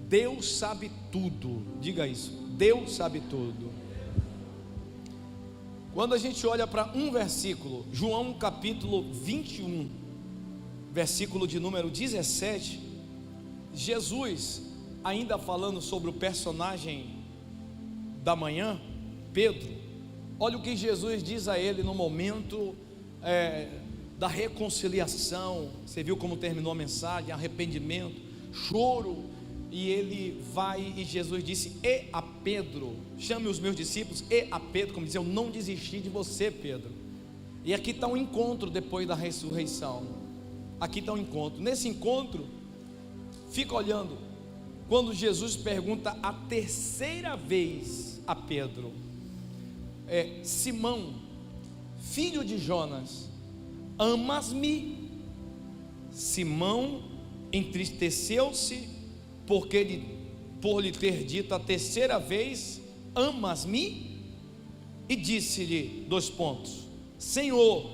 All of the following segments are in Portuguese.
Deus sabe tudo. Diga isso, Deus sabe tudo. Quando a gente olha para um versículo, João capítulo 21, versículo de número 17, Jesus, ainda falando sobre o personagem da manhã, Pedro, olha o que Jesus diz a ele no momento da reconciliação. Você viu como terminou a mensagem? Arrependimento, choro. E ele vai, e Jesus disse a Pedro: chame os meus discípulos, a Pedro, como diz, eu não desisti de você, Pedro. E aqui está um encontro depois da ressurreição. Aqui está um encontro. Nesse encontro, fica olhando, quando Jesus pergunta a terceira vez a Pedro: Simão, filho de Jonas, amas-me? Simão entristeceu-se por lhe ter dito a terceira vez: amas-me? E disse-lhe, Senhor,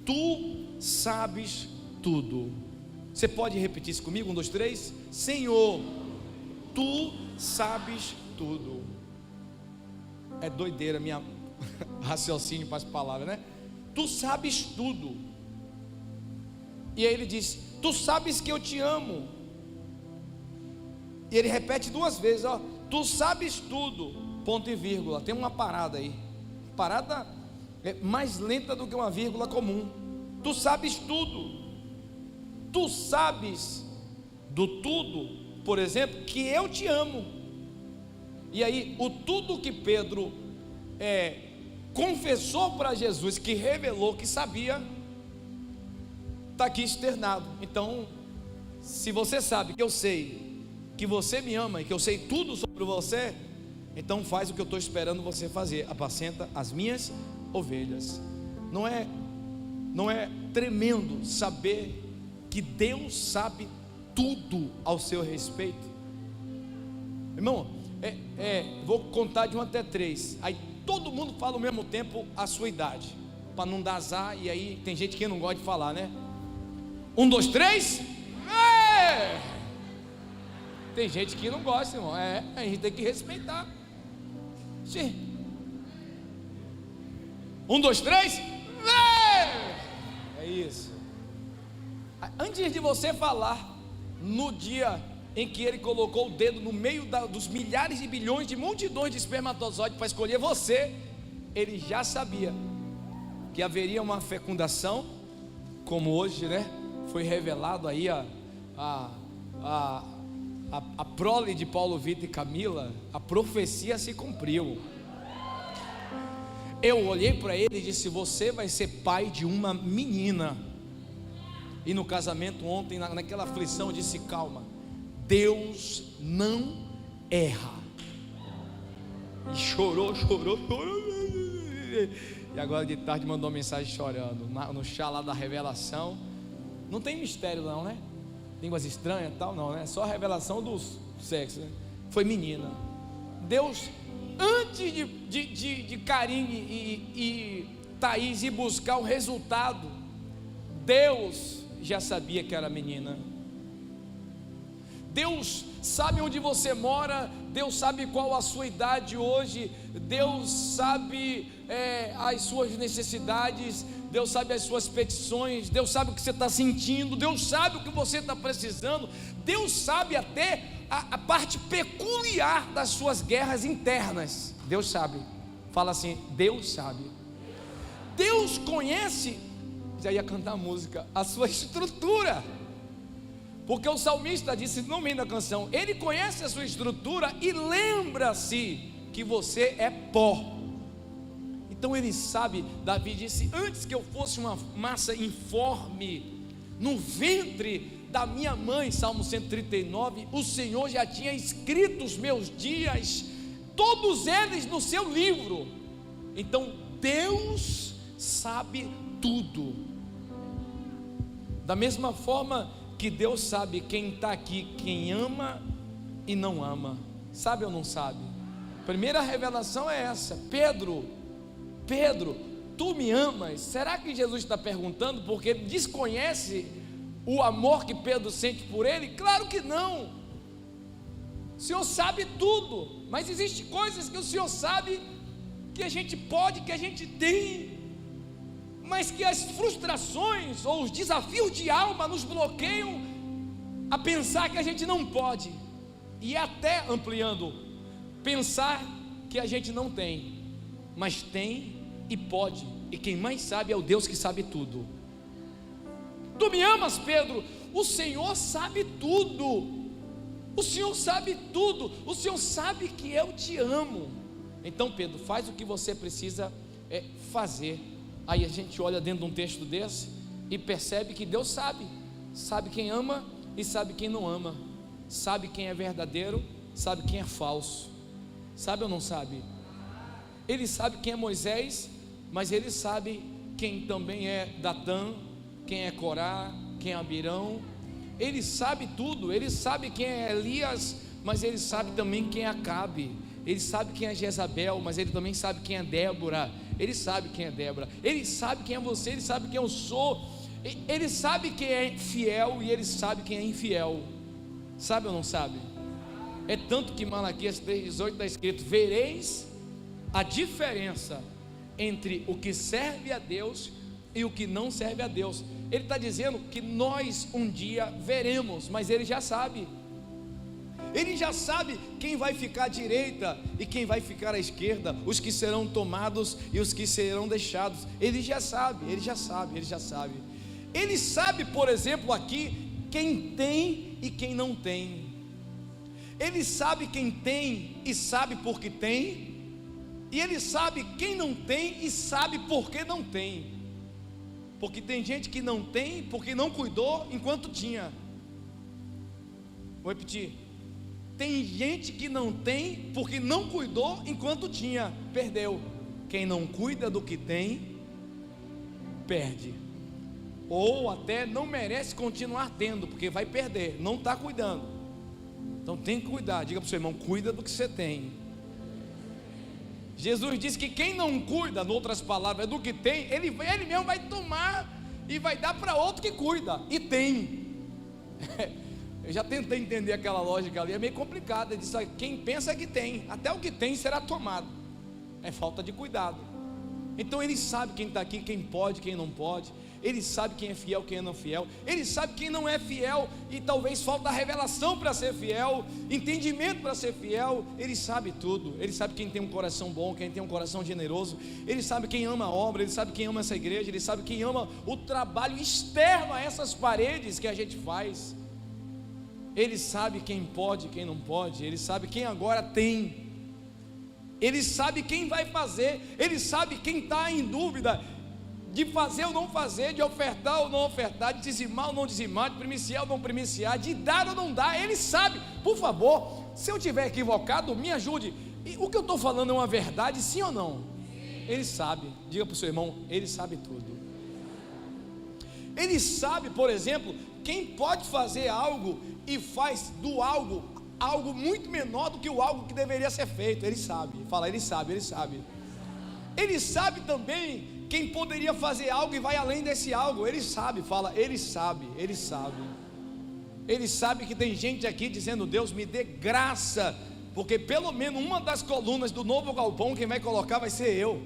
tu sabes tudo. Você pode repetir isso comigo? 1, 2, 3. Senhor, tu sabes tudo. É doideira minha raciocínio para as palavras, né? Tu sabes tudo. E aí ele diz: tu sabes que eu te amo. E ele repete 2 vezes, tu sabes tudo, ponto e vírgula. Tem uma parada aí, parada mais lenta do que uma vírgula comum. Tu sabes tudo. Tu sabes do tudo, por exemplo, que eu te amo. E aí o tudo que Pedro confessou para Jesus, que revelou que sabia, está aqui externado. Então, se você sabe que eu sei que você me ama e que eu sei tudo sobre você, então faz o que eu estou esperando você fazer: apacenta as minhas ovelhas. Não é tremendo saber que Deus sabe tudo ao seu respeito? Irmão, vou contar de 1 até 3, aí todo mundo fala ao mesmo tempo a sua idade, para não dar azar. E aí tem gente que não gosta de falar, né? 1, 2, 3. Tem gente que não gosta, irmão. A gente tem que respeitar. Sim. 1, 2, 3. É isso. Antes de você falar, no dia em que ele colocou o dedo no meio dos milhares de bilhões de multidões de espermatozoides para escolher você, ele já sabia que haveria uma fecundação, como hoje, né? Foi revelado aí a prole de Paulo Vitor e Camila. A profecia se cumpriu. Eu olhei para ele e disse: você vai ser pai de uma menina. E no casamento ontem, naquela aflição, eu disse: calma, Deus não erra. E chorou. E agora de tarde mandou uma mensagem chorando, no chá lá da revelação. Não tem mistério não, né? Línguas estranhas e tal, não, né? Só a revelação do sexo, né? Foi menina. Deus, antes de Karine e Thaís ir buscar o resultado, Deus já sabia que era menina. Deus sabe onde você mora, Deus sabe qual a sua idade hoje, Deus sabe as suas necessidades, Deus sabe as suas petições, Deus sabe o que você está sentindo, Deus sabe o que você está precisando, Deus sabe até a parte peculiar das suas guerras internas. Deus sabe. Fala assim: Deus sabe. Deus conhece, já ia cantar a música, a sua estrutura, porque o salmista disse no meio da canção: ele conhece a sua estrutura e lembra-se que você é pó. Então ele sabe. Davi disse: antes que eu fosse uma massa informe no ventre da minha mãe, Salmo 139, o Senhor já tinha escrito os meus dias, todos eles no seu livro. Então Deus sabe tudo. Da mesma forma que Deus sabe quem está aqui, quem ama e não ama. Sabe ou não sabe? Primeira revelação é essa: Pedro, tu me amas? Será que Jesus está perguntando porque ele desconhece o amor que Pedro sente por ele? Claro que não. O Senhor sabe tudo, mas existem coisas que o Senhor sabe que a gente pode, que a gente tem, mas que as frustrações ou os desafios de alma nos bloqueiam a pensar que a gente não pode, e até ampliando, pensar que a gente não tem, mas tem e pode, e quem mais sabe é o Deus que sabe tudo. Tu me amas, Pedro? O Senhor sabe tudo. O Senhor sabe tudo. O Senhor sabe que eu te amo. Então, Pedro, faz o que você precisa fazer. Aí a gente olha dentro de um texto desse e percebe que Deus sabe quem ama e sabe quem não ama, sabe quem é verdadeiro, sabe quem é falso. Sabe ou não sabe? Ele sabe quem é Moisés, mas ele sabe quem também é Datã, quem é Corá, quem é Abirão. Ele sabe tudo. Ele sabe quem é Elias, mas ele sabe também quem é Acabe. Ele sabe quem é Jezabel, mas ele também sabe quem é Débora. Ele sabe quem é Débora. Ele sabe quem é você, ele sabe quem eu sou. Ele sabe quem é fiel e ele sabe quem é infiel. Sabe ou não sabe? É tanto que Malaquias 3,18 está escrito: vereis a diferença entre o que serve a Deus e o que não serve a Deus. Ele está dizendo que nós um dia veremos, mas ele já sabe. Ele já sabe quem vai ficar à direita e quem vai ficar à esquerda, os que serão tomados e os que serão deixados. Ele já sabe, ele já sabe, ele já sabe. Ele sabe, por exemplo, aqui quem tem e quem não tem. Ele sabe quem tem e sabe por que tem, e ele sabe quem não tem e sabe por que não tem. Porque tem gente que não tem porque não cuidou enquanto tinha. Vou repetir. Tem gente que não tem porque não cuidou enquanto tinha, perdeu. Quem não cuida do que tem, perde. Ou até não merece continuar tendo, porque vai perder, não está cuidando. Então tem que cuidar. Diga para o seu irmão: cuida do que você tem. Jesus disse que quem não cuida, em outras palavras, do que tem, ele mesmo vai tomar e vai dar para outro que cuida, e tem. Eu já tentei entender aquela lógica ali, é meio complicado. Ele disse: quem pensa que tem, até o que tem será tomado. É falta de cuidado. Então ele sabe quem está aqui, quem pode, quem não pode. Ele sabe quem é fiel, quem não é fiel. Ele sabe quem não é fiel e talvez falta revelação para ser fiel, entendimento para ser fiel. Ele sabe tudo. Ele sabe quem tem um coração bom, quem tem um coração generoso. Ele sabe quem ama a obra, ele sabe quem ama essa igreja, ele sabe quem ama o trabalho externo a essas paredes que a gente faz. Ele sabe quem pode, quem não pode. Ele sabe quem agora tem. Ele sabe quem vai fazer. Ele sabe quem está em dúvida de fazer ou não fazer, de ofertar ou não ofertar, de dizimar ou não dizimar, de primiciar ou não primiciar, de dar ou não dar. Ele sabe. Por favor, se eu estiver equivocado, me ajude. O que eu estou falando é uma verdade, sim ou não? Ele sabe. Diga para o seu irmão: ele sabe tudo. Ele sabe, por exemplo, quem pode fazer algo e faz do algo muito menor do que o algo que deveria ser feito. Ele sabe. Fala: ele sabe, ele sabe. Ele sabe também quem poderia fazer algo e vai além desse algo. Ele sabe. Fala: ele sabe, ele sabe. Ele sabe que tem gente aqui dizendo: Deus, me dê graça, porque pelo menos uma das colunas do novo galpão quem vai colocar vai ser eu.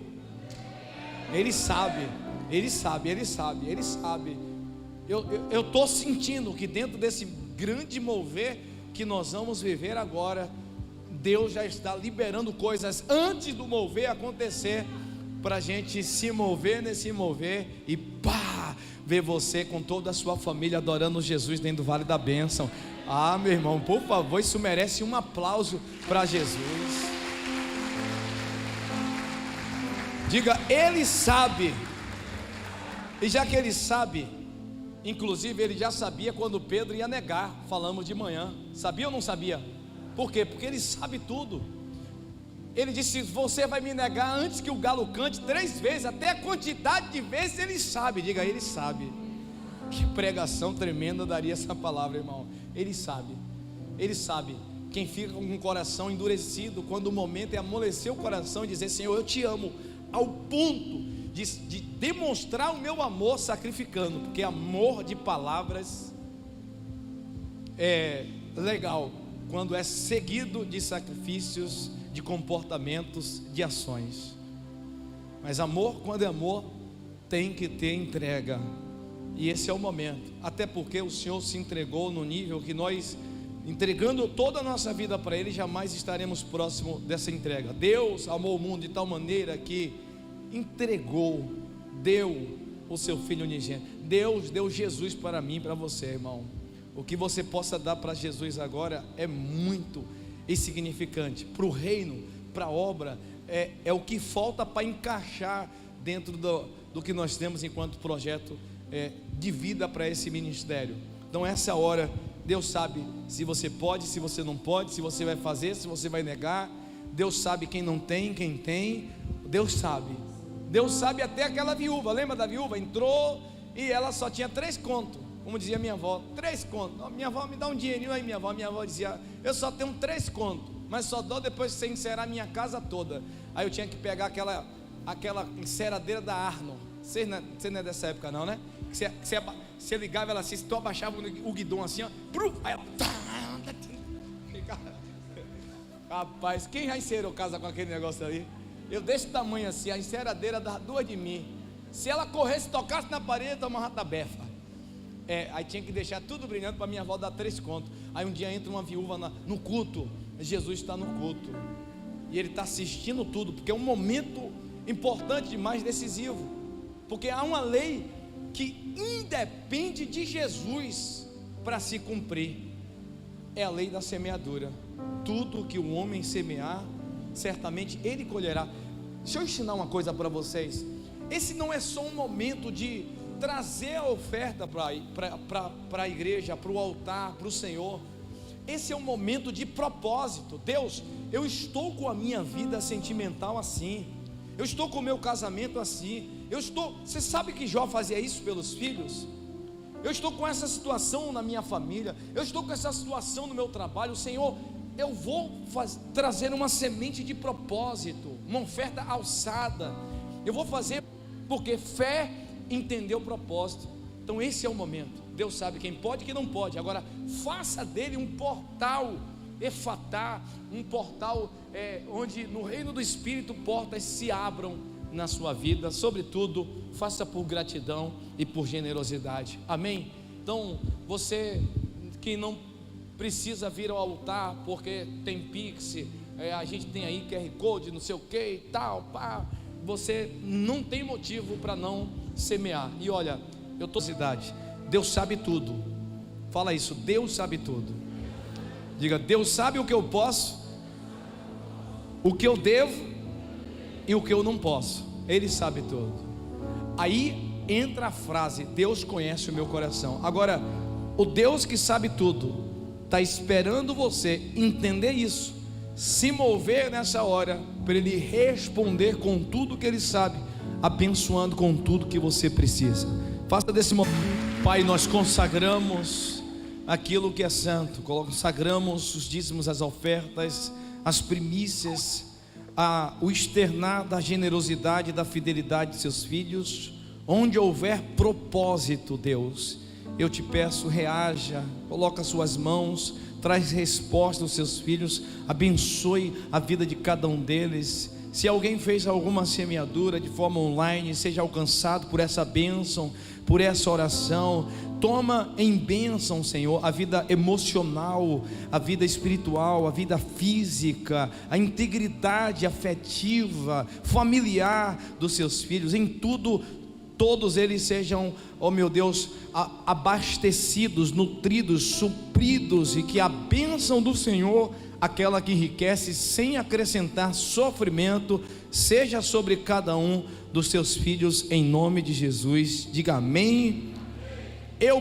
Ele sabe, ele sabe, ele sabe, ele sabe. Eu estou sentindo que dentro desse grande mover que nós vamos viver agora, Deus já está liberando coisas antes do mover acontecer, para a gente se mover nesse mover e pá, ver você com toda a sua família adorando Jesus dentro do Vale da Bênção. Ah, meu irmão, por favor, isso merece um aplauso para Jesus. Diga: ele sabe. E já que ele sabe, inclusive ele já sabia quando Pedro ia negar. Falamos de manhã. Sabia ou não sabia? Por quê? Porque ele sabe tudo. Ele disse: você vai me negar antes que o galo cante 3 vezes. Até a quantidade de vezes ele sabe. Diga: ele sabe. Que pregação tremenda daria essa palavra, irmão. Ele sabe. Ele sabe. Quem fica com o coração endurecido, quando o momento é amolecer o coração e dizer: Senhor, eu te amo, ao ponto de demonstrar o meu amor sacrificando. Porque amor de palavras é legal quando é seguido de sacrifícios, de comportamentos, de ações. Mas amor, quando é amor, tem que ter entrega. E esse é o momento, até porque o Senhor se entregou no nível que nós, entregando toda a nossa vida para Ele, jamais estaremos próximo dessa entrega. Deus amou o mundo de tal maneira que entregou, deu o seu Filho unigênito. Deus deu Jesus para mim e para você, irmão. O que você possa dar para Jesus agora é muito insignificante. Para o reino, para a obra, é o que falta para encaixar dentro do que nós temos enquanto projeto de vida para esse ministério. Então essa hora, Deus sabe se você pode, se você não pode, se você vai fazer, se você vai negar. Deus sabe quem não tem, quem tem. Deus sabe. Deus sabe até aquela viúva. Lembra da viúva? Entrou e ela só tinha 3 contos. Como dizia minha avó, 3 contos. Minha avó, me dá um dinheirinho aí, minha avó dizia, eu só tenho 3 contos, mas só dou depois que você encerar a minha casa toda. Aí eu tinha que pegar aquela enceradeira da Arno. Você não é dessa época não, né? Você ligava ela assim, se tu abaixava o guidão assim, ó, aí ela... Rapaz, quem já encerou casa com aquele negócio ali? Eu desse tamanho assim, a enceradeira dava 2 de mim. Se ela corresse, tocasse na parede, eu tomava ratabefa. Aí tinha que deixar tudo brilhando para minha avó dar 3 contos. Aí um dia entra uma viúva no culto. Jesus está no culto e ele está assistindo tudo, porque é um momento importante demais, decisivo. Porque há uma lei que independe de Jesus para se cumprir. É a lei da semeadura. Tudo que o homem semear, certamente ele colherá. Deixa eu ensinar uma coisa para vocês. Esse não é só um momento de trazer a oferta para a igreja, para o altar, para o Senhor. Esse é um momento de propósito. Deus, eu estou com a minha vida sentimental assim, eu estou com o meu casamento assim, você sabe que Jó fazia isso pelos filhos? Eu estou com essa situação na minha família, eu estou com essa situação no meu trabalho. Senhor, eu vou trazer uma semente de propósito, uma oferta alçada. Eu vou fazer porque fé entendeu o propósito. Então esse é o momento. Deus sabe quem pode e quem não pode. Agora faça dele um portal efatá, um portal onde no reino do Espírito portas se abram na sua vida. Sobretudo faça por gratidão e por generosidade. Amém? Então você que não precisa vir ao altar porque tem Pix, a gente tem aí QR Code, não sei o que e tal, pá. Você não tem motivo para não semear. E olha, eu estou com cidade. Deus sabe tudo. Fala isso, Deus sabe tudo. Diga, Deus sabe o que eu posso, o que eu devo e o que eu não posso. Ele sabe tudo. Aí entra a frase, Deus conhece o meu coração. Agora, o Deus que sabe tudo está esperando você entender isso, se mover nessa hora para Ele responder com tudo que Ele sabe, abençoando com tudo que você precisa. Faça desse momento, Pai, nós consagramos aquilo que é santo, consagramos os dízimos, as ofertas, as primícias, o externar da generosidade e da fidelidade de seus filhos. Onde houver propósito, Deus, eu te peço, reaja, coloca suas mãos, traz resposta aos seus filhos, abençoe a vida de cada um deles. Se alguém fez alguma semeadura de forma online, seja alcançado por essa bênção, por essa oração. Toma em bênção, Senhor, a vida emocional, a vida espiritual, a vida física, a integridade afetiva, familiar dos seus filhos. Em tudo, todos eles sejam, ó meu Deus, abastecidos, nutridos, supridos, e que a bênção do Senhor, aquela que enriquece sem acrescentar sofrimento, seja sobre cada um dos seus filhos, em nome de Jesus. Diga amém.